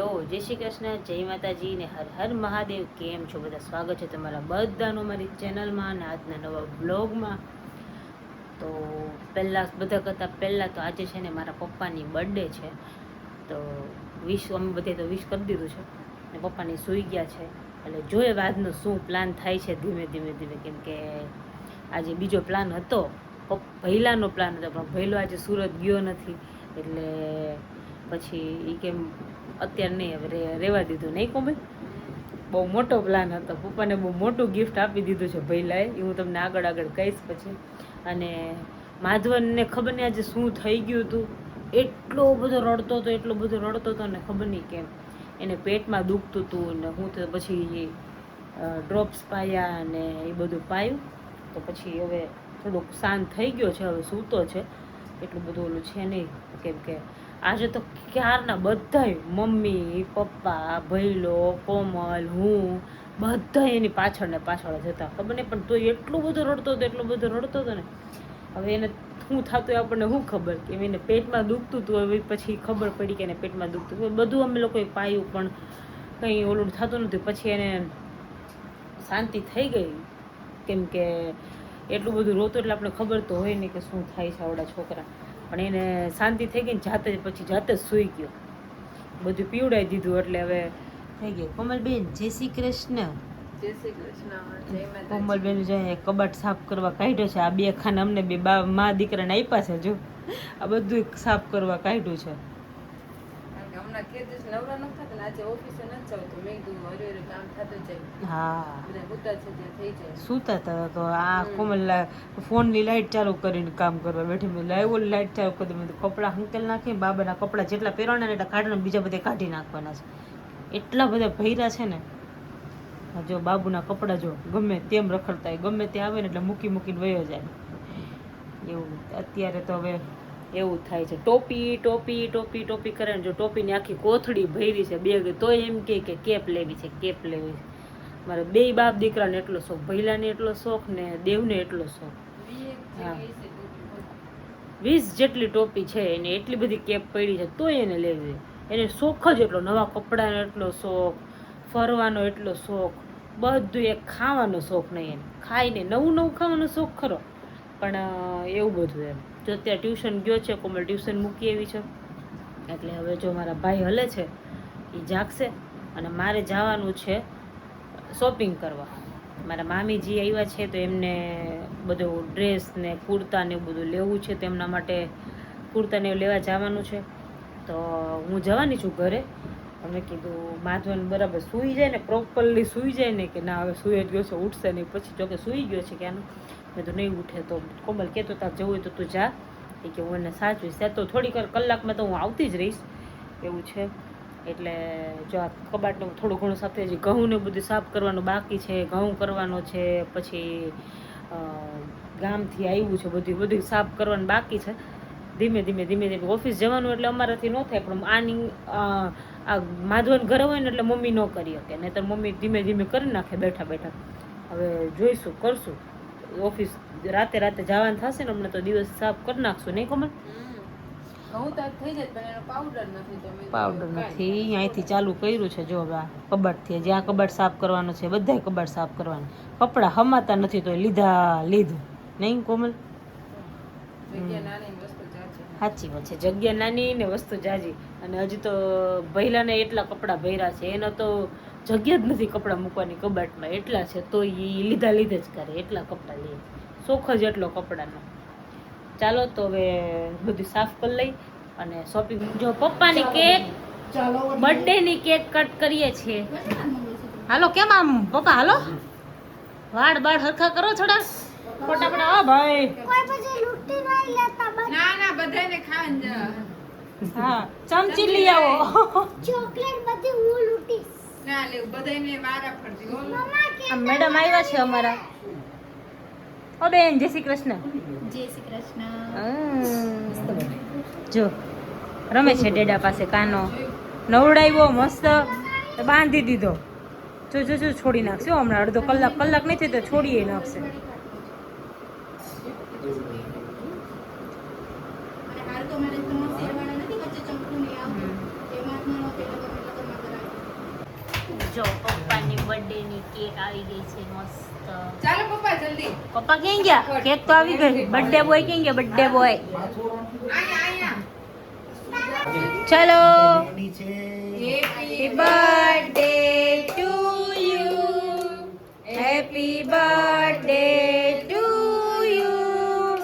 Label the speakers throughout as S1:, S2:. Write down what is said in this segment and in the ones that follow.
S1: Hello, જય શ્રી કૃષ્ણ, જય માતાજી ને હર હર મહાદેવ. કેમ છો બધા? સ્વાગત છે તમારા બધાનું મારી ચેનલમાં અને આજના નવા બ્લોગમાં. તો બધા કરતાં પહેલાં તો આજે છે ને મારા પપ્પાની બર્થડે છે. તો અમે બધે તો વિશ કરી દીધું છે ને પપ્પાની સૂઈ ગયા છે. એટલે જોઈએ આજનો શું પ્લાન થાય છે ધીમે ધીમે કેમ કે આજે બીજો પ્લાન હતો, પહેલાંનો પ્લાન હતો, પણ પહેલો આજે સુરત ગયો નથી એટલે પછી એ કેમ અત્યારે નહીં, હવે રહેવા દીધું નહીં. કોમલ બહુ મોટો પ્લાન હતો, પપ્પાને બહુ મોટું ગિફ્ટ આપી દીધું છે પહેલાંએ, એ હું તમને આગળ કહીશ પછી. અને માધવનને ખબર નહીં આજે શું થઈ ગયું હતું, એટલો બધો રડતો હતો ને ખબર નહીં કેમ એને પેટમાં દુખતું હતું ને હું તો પછી ડ્રોપ્સ પાયા અને એ બધું પાયું તો પછી હવે થોડુંક શાંત થઈ ગયો છે, હવે સૂતો છે, એટલું બધું ઓલું છે નહીં. કેમ કે આજે તો ક્યારના બધાય મમ્મી પપ્પા ભૈલો કોમલ હું બધા એની પાછળ જતા, ખબર નહીં પણ તો એટલું બધું રડતો હતો ને. હવે એને શું થતું આપણને શું ખબર કે એને પેટમાં દુખતું હતું. હવે પછી ખબર પડી કે એને પેટમાં દુખતું હતું, બધું અમે લોકોએ પાયું પણ કંઈ ઓલું થતું નથી. પછી એને શાંતિ થઈ ગઈ કેમ કે એટલું બધું રોતો એટલે આપણે ખબર તો હોય નહીં કે શું થાય છે આવડા છોકરા. પણ એને શાંતિ થઈ ગઈ ને જાતે જ સૂઈ ગયો, બધું પીવડાવી દીધું એટલે હવે થઈ ગયું. કોમલબેન જય શ્રી કૃષ્ણ.
S2: જય શ્રી કૃષ્ણ.
S1: કોમલબેન જો કબાટ સાફ કરવા કાઢ્યો છે. આ બે ખાને અમને બે મા દીકરાને આપ્યા છે, જો આ બધું સાફ કરવા કાઢ્યું છે.
S2: હમણાં કે દિવસ નવરા ન થતા ને આજે ઓફિસે ન જાવ તો મેં કીધું હરે કામ થતું જાય.
S1: હા
S2: બધા હુતા છે ત્યાં થઈ જાય.
S1: સૂતા હતા તો આ કોમલ ફોનની લાઇટ ચાલુ કરીને કામ કરવા બેઠી. મેં લાવ્યો લાઇટ ચાલુ કરી મેં કપડાં હંકેલ નાખી, બાબાના કપડાં જેટલા પહેરવાના ને એટલા કાઢીને બીજા બધા કાઢી નાખવાના છે. એટલા બધા ભર્યા છે ને. જો બાબુના કપડાં જો ગમે તેમ રખડતા હોય, ગમે તે આવે ને એટલે મૂકીને વયો જાય એવું. અત્યારે તો હવે એવું થાય છે, ટોપી કરે ને જો ટોપીની આખી કોથળી ભરી છે બેગ, તોય એમ કે કેપ લેવી છે. મારે બે બાપ દીકરાને એટલો શોખ, ભૈલાને એટલો શોખ ને દેવને એટલો શોખ. હા 20 જેટલી ટોપી છે એને, એટલી બધી કેપ પડી છે તોય એને લેવી. એને શોખ જ એટલો, નવા કપડાનો એટલો શોખ, ફરવાનો એટલો શોખ, બધું. એક ખાવાનો શોખ નહીં એને, ખાઈને નવું ખાવાનો શોખ ખરો પણ એવું બધું એમ. જો અત્યારે ટ્યુશન ગયો છે, કોમલ ટ્યુશન મૂકી આવી છે એટલે હવે જો મારા ભાઈ હલે છે એ જાગશે અને મારે જવાનું છે શોપિંગ કરવા. મારા મામીજી આવ્યા છે તો એમને બધું ડ્રેસ ને કુર્તા ને એવું બધું લેવું છે, તેમના માટે કુર્તા ને લેવા જવાનું છે. તો હું જવાની છું ઘરે. મેં કીધું માધવન બરાબર સૂઈ જાય ને, પ્રોપરલી સૂઈ જાય ને કે ના હવે સૂઈ જ ગયો છે, ઉઠશે નહીં. પછી જોકે સૂઈ ગયો છે ક્યાંનું, મેં તો નહીં ઉઠે. તો કોમલ કહેતો તાર જવું હોય તો તું જા, એ કે હું એને સાચવીશ. ત્યાં તો થોડીક કલાકમાં તો હું આવતી જ રહીશ એવું છે. એટલે જો આ કબાટનું થોડું ઘણું સાફ થઈ જાય, ઘઉં ને બધું સાફ કરવાનું બાકી છે, ઘઉં કરવાનો છે. પછી ગામથી આવ્યું છે, બધું સાફ કરવાનું બાકી છે. ધીમે ઓફિસ જવાનું એટલે અમારાથી ન થાય, પણ આ માધવન ઘરે હોય ને એટલે મમ્મી ન કરી શકે, નહીં તો મમ્મી ધીમે કરી નાખે બેઠા. હવે જોઈશું, કરશું. ઓફિસ રાતે જવાનું થશે ને, હમણાં તો દિવસ સાફ કરી નાખશું નહીં કોમલ?
S2: ઘઉં તો થઈ જાય પણ એનો પાવડર
S1: નથી. અહીંથી ચાલુ કર્યું છે જો હવે આ કબાટથી, જ્યાં કબાટ સાફ કરવાનું છે બધાય કબાટ સાફ કરવાનું. કપડાં હમાતા નથી તો લીધું નહીં કોમલ? સાચી વાત છે, જગ્યા નાની ને વસ્તુ જાજી. અને હજી તો ભૈલાને એટલા કપડાં ભર્યા છે, એનો તો જગ્યા જ નથી કપડાં મૂકવાની કબાટમાં, એટલા છે. તો એ લીધા જ કરે, એટલા કપડાં લે, શોખ જ એટલો કપડાનો. ચાલો તો હવે બધું સાફ કરી લઈ અને શોપિંગ. જો પપ્પાની કેક, બર્થડે ની કેક કટ કરીએ છીએ. હાલો કેમ આમ પપ્પા, હાલો વાળ હરખા કરો થોડા ફટાફટ. હા ભાઈ
S2: ના બધાને ખાવા.
S1: હા ચમચી લઈ આવો.
S3: ચોકલેટ બધી હું લૂટીશ.
S2: ના લે બધાને વારા ફરતી.
S1: મેડમ આવ્યા છે અમારા. ઓ બેન જય શ્રી કૃષ્ણ.
S3: જય શ્રી કૃષ્ણ.
S1: જો રમે છે ડેડા પાસે, કાનો નવડાવ્યો મસ્ત, બાંધી દીધો. જો છોડી નાખશે હમણાં, અડધો કલાક નહીં થાય તો છોડીએ નાખશે. જો પપ્પાની બર્થડે ની કેક આવી ગઈ છે મસ્ત.
S2: ચાલો પપ્પા જલ્દી
S1: પપ્પા ક્યાં ગયા? કેક તો આવી ગઈ. બર્થડે બોય ક્યાં ગયા? બર્થડે બોય
S2: આયા
S1: ચલો.
S2: Happy
S1: birthday to you. Happy birthday to you.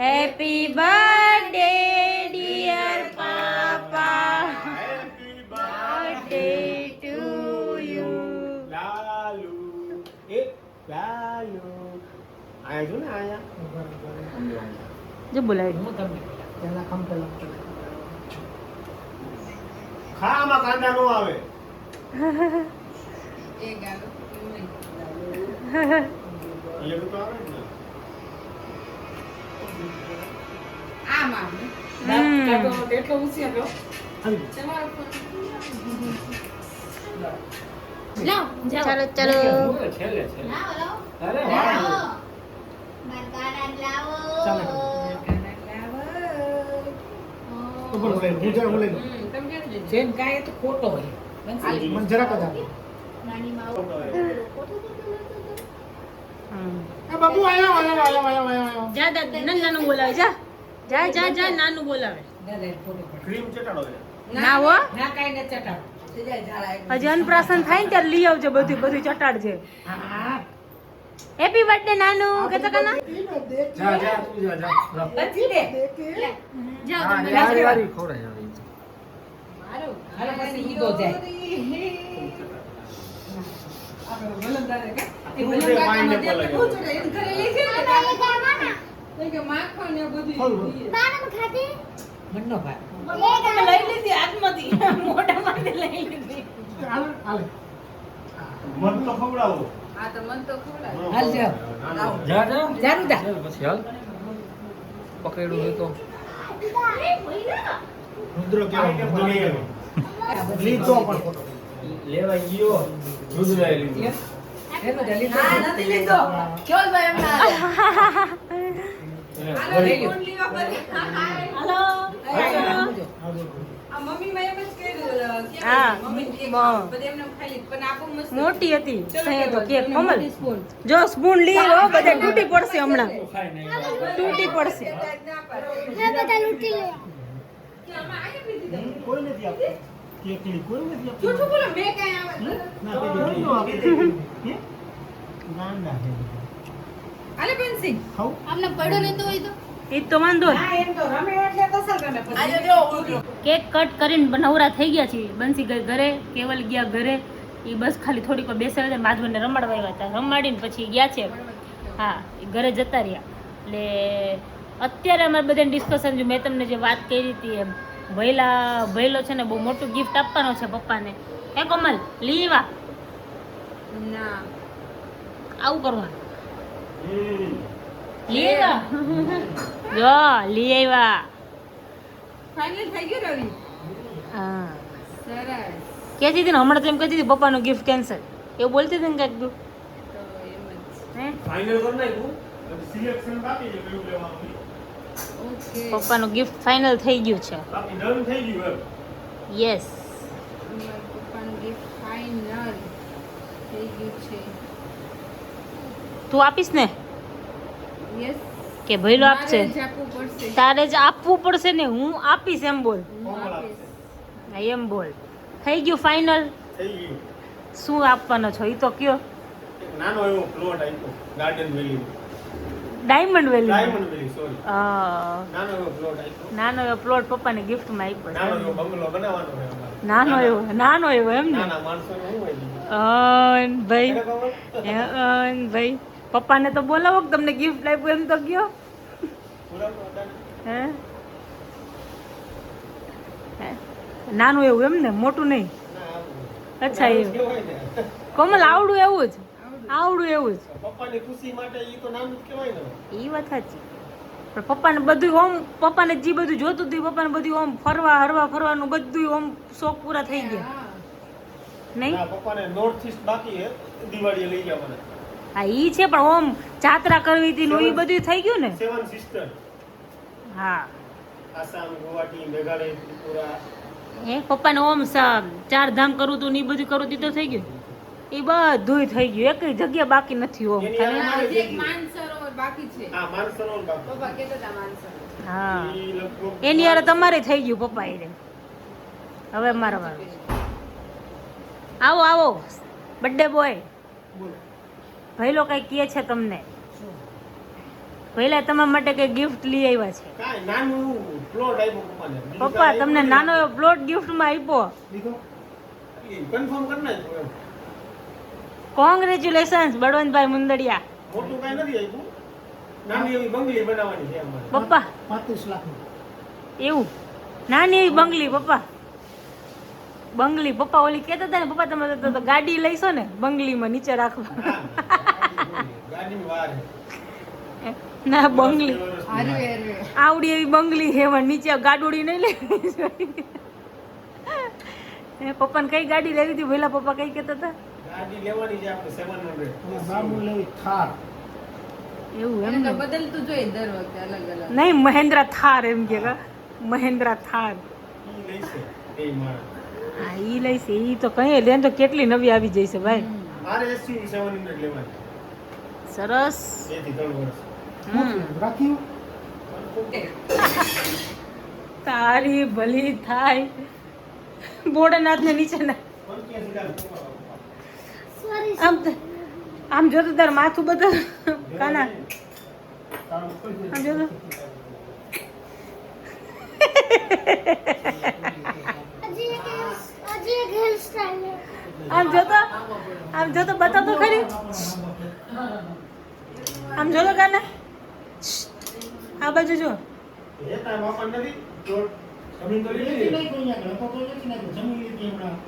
S1: Happy birthday dear papa. Birthday to you. જો બોલાવી
S4: ખાવામાં કાંદા નો આવે.
S2: એ ગાલો
S4: એવું તો આવે જ ને.
S2: આમ આમ
S5: એટલો હોશિયાર
S2: તમારો ફોન
S3: લાવ જાઓ
S1: ચલો ચલો.
S5: છેલ્લે
S3: લાવો લાવો
S5: અરે
S3: લાવો મરકાના લાવો
S5: ચાલો.
S4: ઉપર બોલાય, ગુંજાર બોલાય.
S2: તમે કેમ દીધું
S5: જેમ કાંઈ તો ખોટો હોય
S4: મને જરાક જ આપો.
S3: નાની માવો
S4: એ બાબુ આયા.
S1: જા દાદા નાનું બોલાવે. જા જા જા જા નાનું બોલાવે.
S5: દાદા ખોટો પડે
S4: ક્રીમ ચટાડો છે.
S1: ના હો,
S5: ના કાંઈ નથી ચટાવ
S1: હજી અન્નપ્રાશન થાય ને ત્યારે લઈ આવજો. બધું બધું ચટાડજે.
S5: હા
S1: હેપી બર્થડે નાનું કહેતો કના.
S5: જા જા તું જા જા નથી દે
S1: જાઓ
S5: હા,
S1: તમે.
S5: યાર, યાર.
S2: મારું
S5: હાલો પછી ઊંધો જાય.
S4: ફ્રૂટ છે, પાઇનેપલ છે.
S3: બાણમ ખાતી
S5: મનનો ભાઈ
S1: લઈ લીધી હાથમાંથી. મોઢામાંથી લઈ લીધી.
S4: હાલ, હાલ. મન તો ખવડાવો.
S2: હા તો મન તો ખવડાવે.
S5: હાલ જાઓ. જા જા જારું જા
S6: પછી હાલ પકડ્યું હોય તો
S4: રુદ્ર કેવાય, રુદ્ર કેવાય. લીધો પણ ખોટો.
S6: લેવા ગયો રુદ્રાએ લીધું.
S5: એનો જલ્દી
S2: હા, નથી લીધો. કેવલ ભાઈ એમના આવ્યા. હાલો,
S5: લઈ લ્યો.
S2: ફોન લેવા પડે.
S1: હાલો.
S2: આ મમ્મીમાં એમ જ કર્યું, કેમ
S1: હા,
S2: મમ્મી કેક
S1: બહુ.
S2: બધે એમને ખાઈ લીધું. પણ આપો મસ્ત.
S1: મોટી હતી.
S2: ચલો,
S1: થઈ તો
S2: કેવલ,
S1: કેક
S2: મને
S1: કોમલ.
S2: મોટી સ્પૂન.
S1: જો સ્પૂન લઈ લો, બધા તૂટી પડશે હમણાં. તૂટી પડશે.
S2: ના પાડે.
S3: હે બધા લૂંટી લે
S2: કે આમાં આયા પીધી તમે.
S4: કોઈ નથી આપતું. કેકડી કોઈ નથી આપતું.
S2: જૂઠું બોલો, મેં કાંઈ આવે.
S4: ના, કોઈ નથી આપતું. ગાંડા છે.
S2: હાલે બેનસી.
S4: ખાવ?
S3: અમને પડ્યો નતો હોય તો
S1: એ તો વાંધો નહીં.
S5: હા એમ તો રમે એટલે કસર કરે પછી
S2: આજે જો ઉતરો.
S1: કેક કટ કરીને નવરા થઈ ગયા છીએ. બંસી ગઈ ઘરે, કેવલ ગયા ઘરે. એ બસ ખાલી થોડીક વાર બેસાડ્યા હતા, માધવને રમાડવા આવ્યા હતા. રમાડીને પછી ગયા છે. હા, એ ઘરે જતા રહ્યા. એટલે અત્યારે અમારે બધાને ડિસ્કશન, જો મેં તમને જે વાત કરી હતી એમ, ભૈલો છે ને બહુ મોટું ગિફ્ટ આપવાનો છે પપ્પાને. હે કોમલ, લઈ આવ્યા?
S2: ના.
S1: આવું કરવાનું. લઈ આવ્યા? જો લઈ આવ્યા.
S2: ફાઇનલ થઈ ગયું રવિ.
S1: હા,
S2: સરસ.
S1: કહેતી હતી ને હમણાં તો એમ કહેતી હતી પપ્પાનું ગિફ્ટ કેન્સલ. એવું બોલતી હતી ને કંઈક તું.
S2: તો એમ જ.
S1: હે
S4: ફાઇનલ કરી નાખ્યું. સિલેક્શન બાકી છે કયું લેવાનું.
S2: ઓકે.
S1: પપ્પાનું ગિફ્ટ ફાઇનલ થઈ ગયું છે.
S4: બાકી ડન થઈ ગયું એમ.
S1: યસ.
S2: મારા પપ્પાનું gift final થઈ ગયું છે.
S1: તું આપીશ ને
S2: Yes.
S1: કે ભૈલો આપશે?
S2: મારે જ આપવું પડશે.
S1: તારે જ આપવું પડશે ને, હું આપીશ એમ બોલ.
S2: હું આપીશ.
S1: હા, એમ બોલ. થઈ ગયું ફાઇનલ.
S4: થઈ ગયું.
S1: શું આપવાનો છો એ તો કયો.
S4: એક નાનો એવો પ્લોટ આપ્યો ગાર્ડન વેલી.
S1: ડાયમંડ વેલી.
S4: ડાયમંડ વેલી, સોરી. નાનો એવો પ્લોટ આપ્યો.
S1: નાનો એવો પ્લોટ પપ્પાને ગિફ્ટમાં આપ્યો
S4: નાનો
S1: છે.
S4: એવો બંગલો બનાવવાનો છે અમારે.
S1: નાનો એવો એમ ને.
S4: નાના માણસોને શું હોય બીજું?
S1: ભાઈ
S4: એને ખબર?
S1: ભાઈ પપ્પાને તો બોલાવો કે તમને ગિફ્ટ આપ્યું એમ તો કયો.
S4: બોલાવો તો
S1: હે હે? નાનું એવું એમ ને, મોટું નહીં.
S4: ના, આવું.
S1: અચ્છા
S4: નાનું
S1: એવું.
S4: કહેવાય ને.
S1: કોમલ આવડું એવું જ. આવડું એવું જ.
S4: પપ્પાની ખુશી માટે ઈ તો નાનું જ કહેવાય ને.
S1: એ વાત સાચી. પણ પપ્પાને બધું ઓમ, પપ્પાને જે બધું જોતું હતું એ પપ્પાને બધું ઓમ ફરવાનું બધું ઓમ શોખ પૂરા થઈ ગયા
S2: હા.
S1: નહીં.
S4: ના, પપ્પાને નોર્થ ઈસ્ટ બાકી હે, દિવાળીએ લઈ ગયા મને.
S1: હા ઈ છે, પણ ઓમ જાત્રા કરવી હતી ને એ બધું થઈ ગયું ને.
S4: સેવન સિસ્ટર,
S1: હા
S4: આસામ, ગુવાહાટી, મેઘાલય, ત્રિપુરા.
S1: એ પપ્પાને ઓમ ચાર ધામ કરવું હતું ને એ બધું કરવું હતું તો થઈ ગયું. એ બધુંય થઈ ગયું, એક જગ્યા બાકી નથી હો.
S4: એની
S1: ખાલી
S4: હારે
S2: હજી એક
S4: થઈ ગયું.
S2: માનસરોવર બાકી છે.
S4: હા, માનસરોવર બાપુ.
S2: પપ્પા કહેતા હતા માનસરોવર.
S1: હા
S4: ઈ લગભગ
S1: એની યાર તમારે થઈ ગયું પપ્પા એ હવે મારા વાળું. આવો આવો બર્થડે બોય.
S4: બોલો.
S1: ભઈલો કઈ કહે છે તમને? ભઈલા તમારા માટે કઈ ગિફ્ટ લઈ આવ્યા છે.
S4: કાંઈ નાનું એવું પ્લોટ આપ્યો પપ્પાને. બીજું
S1: પપ્પા
S4: કાંઈ
S1: તમને
S4: આપ્યું
S1: નાનો એવો પ્લોટ ગિફ્ટમાં આપ્યો.
S4: દીધો? ઈ કન્ફર્મ કરી નાખ્યું એમ.
S1: કોંગ્રેચ્યુલેશન્સ બળવંતભાઈ મુંદડિયા.
S4: મોટું કાંઈ નથી આપ્યું. નાની એવી બંગલી બનાવવાની છે અમારે.
S1: પપ્પા
S4: 35 લાખ.
S1: એવું નાની એવી બંગલી પપ્પા, બંગલી પપ્પા ઓલી કહેતા હતા ને પપ્પા તમે તો ગાડી લઈશો ને બંગલીમાં નીચે રાખવા.
S4: ગાડીની વાર છે.
S1: ના બંગલી
S2: હારું હારું.
S1: આવડી એવી બંગલી છે એમાં નીચે ગાડોડી નહીં લેવી જોઈએ. પપ્પાને કઈ ગાડી લેવી હતી પેલા પપ્પા કઈ કહેતા હતા?
S4: ગાડી લેવાની છે આપણે 700.
S1: એવું એમ
S2: એને તો
S1: ને?
S2: બદલતું જોઈએ દર વખતે અલગ અલગ.
S1: નહીં મહેન્દ્રા થાર એમ કે મહેન્દ્રા થાર.
S4: ઈ લઈશે એ મારા.
S1: હા ઈ લઈશે ઈ તો કઈ લે તો કેટલી નવી આવી જઈશે ભાઈ.
S4: મારે SUV 700 લેવાની.
S1: સરસ.
S4: 2 થી 3 વર્ષ.
S1: હમ. તારી ભલી થાય. બોડનાથ ને નીચે ના
S3: સોરી
S1: આમ જોતો તાર માથું બધા કાના આમ જોતો
S3: હજી એક હેર સ્ટાઈલ
S1: આમ જોતો બતા તો ખરી આમ જોતો કાના આ બાજુ જો
S4: એ તારા બાપા નથી તો જમીન તો લીધી.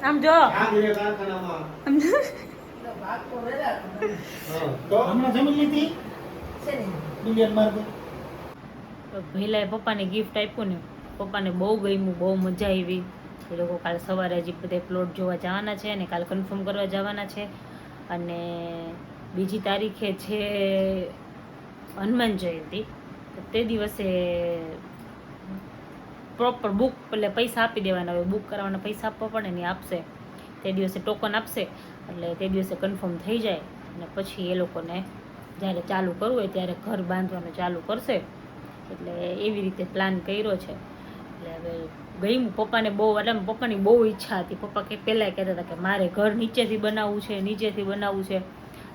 S1: આમ જો
S4: આ ગીરે કારખાનામાં.
S1: આમ જો
S4: હા. તો હમણાં જમીન લીધી બિલિયન માર્ગ.
S1: ભઈલાએ પપ્પાને ગિફ્ટ આપ્યું ને પપ્પાને બહુ ગમ્યું, બહુ મજા આવી. એ લોકો કાલે સવારે હજી બધે પ્લોટ જોવા જવાના છે અને કાલે કન્ફર્મ કરવા જવાના છે. અને બીજી તારીખે છે હનુમાન જયંતિ. તો તે દિવસે પ્રોપર બુક એટલે પૈસા આપી દેવાના હોય, બુક કરાવવાના પૈસા આપવા પડે ને એ આપશે. તે દિવસે ટોકન આપશે એટલે તે દિવસે કન્ફર્મ થઈ જાય અને પછી એ લોકોને જ્યારે ચાલુ કરવું હોય ત્યારે ઘર બાંધવાનું ચાલુ કરશે. એટલે એવી રીતે પ્લાન કર્યો છે. એટલે હવે ગઈ પપ્પાને બહુ એટલે પપ્પાની બહુ ઈચ્છા હતી. પપ્પા કે પહેલાં કહેતા હતા કે મારે ઘર નીચેથી બનાવવું છે, નીચેથી બનાવવું છે.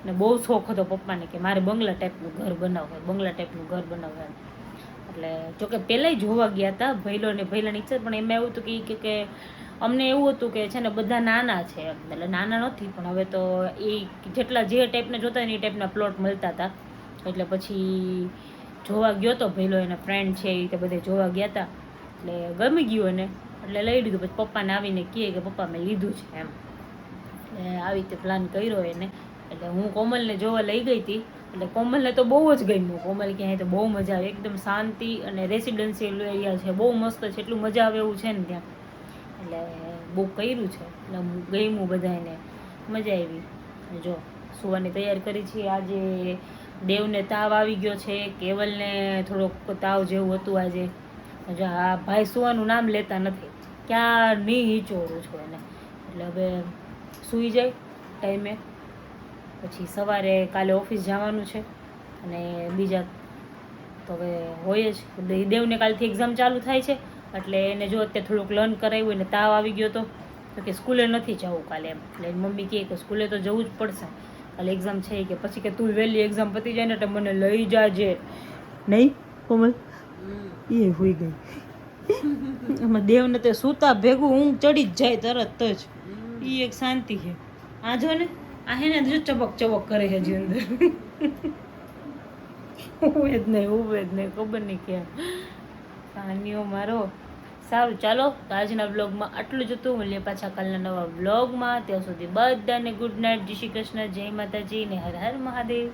S1: અને બહુ શોખ હતો પપ્પાને કે મારે બંગલા ટાઈપનું ઘર બનાવવું, બંગલા ટાઈપનું ઘર બનાવવું. એટલે જોકે પહેલાંય જોવા ગયા હતા ભઈલોને ભઈલાની ઈચ્છા, પણ એમાં એવું હતું કે અમને એવું હતું કે છે ને બધા નાના છે એટલે નાના નથી પણ હવે તો એ જેટલા જે ટાઈપના જોતા હોય ને એ ટાઈપના પ્લોટ મળતા હતા. એટલે પછી જોવા ગયો હતો ભઈલો, એના ફ્રેન્ડ છે એ રીતે બધે જોવા ગયા હતા. એટલે ગમી ગયું એને એટલે લઈ લીધું. પછી પપ્પાને આવીને કહે કે પપ્પા મેં લીધું છે એમ. એટલે આવી રીતે પ્લાન કર્યો એને. એટલે હું કોમલને જોવા લઈ ગઈ હતી. એટલે કોમલને તો બહુ જ ગમ્યું. કોમલ કે તો બહુ મજા આવે, એકદમ શાંતિ અને રેસિડેન્શિયલ એરિયા છે, બહુ મસ્ત છે, એટલું મજા આવે એવું છે ને ત્યાં. એટલે બુક કર્યું છે એટલે ગમ્યું બધાને, મજા આવી. જો સુવાની તૈયાર કરી છે. આજે દેવને તાવ આવી ગયો છે, કેવલને થોડોક તાવ જેવું હતું આજે. જો આ ભાઈ સુવાનું નામ લેતા નથી, ક્યારની હિંચોરું છું એને. એટલે હવે સૂઈ જાય ટાઈમે, પછી સવારે કાલે ઓફિસ જવાનું છે. અને બીજા તો હવે હોય જ, દેવને કાલથી એક્ઝામ ચાલુ થાય છે એટલે એને જો અત્યારે થોડુંક લર્ન કરાવ્યું ને તાવ આવી ગયો તો કે સ્કૂલે નથી જવું કાલે એમ. એટલે મમ્મી કહે કે સ્કૂલે તો જવું જ પડશે, કાલે એક્ઝામ છે કે પછી કે તું વહેલી એક્ઝામ પતી જાય ને એટલે મને લઈ જાજે. નહીં કોમલ એ હોઈ ગઈ એમાં દેવને તે સૂતા ભેગું ઊંઘ ચડી જ જાય તરત જ. એ એક શાંતિ છે. આ જો ને આ હે ને જો ચબક ચબક કરે છે હજી અંદર. ઉવે જ નહીં ખબર નહીં કેમ કાનિયો મારો. સારું ચાલો તો આજના બ્લોગમાં આટલું જ હતું. મળીએ પાછા કાલના નવા બ્લોગમાં. ત્યાં સુધી બધાને ગુડ નાઇટ, જય શ્રી કૃષ્ણ, જય માતાજી ને હર હર મહાદેવ.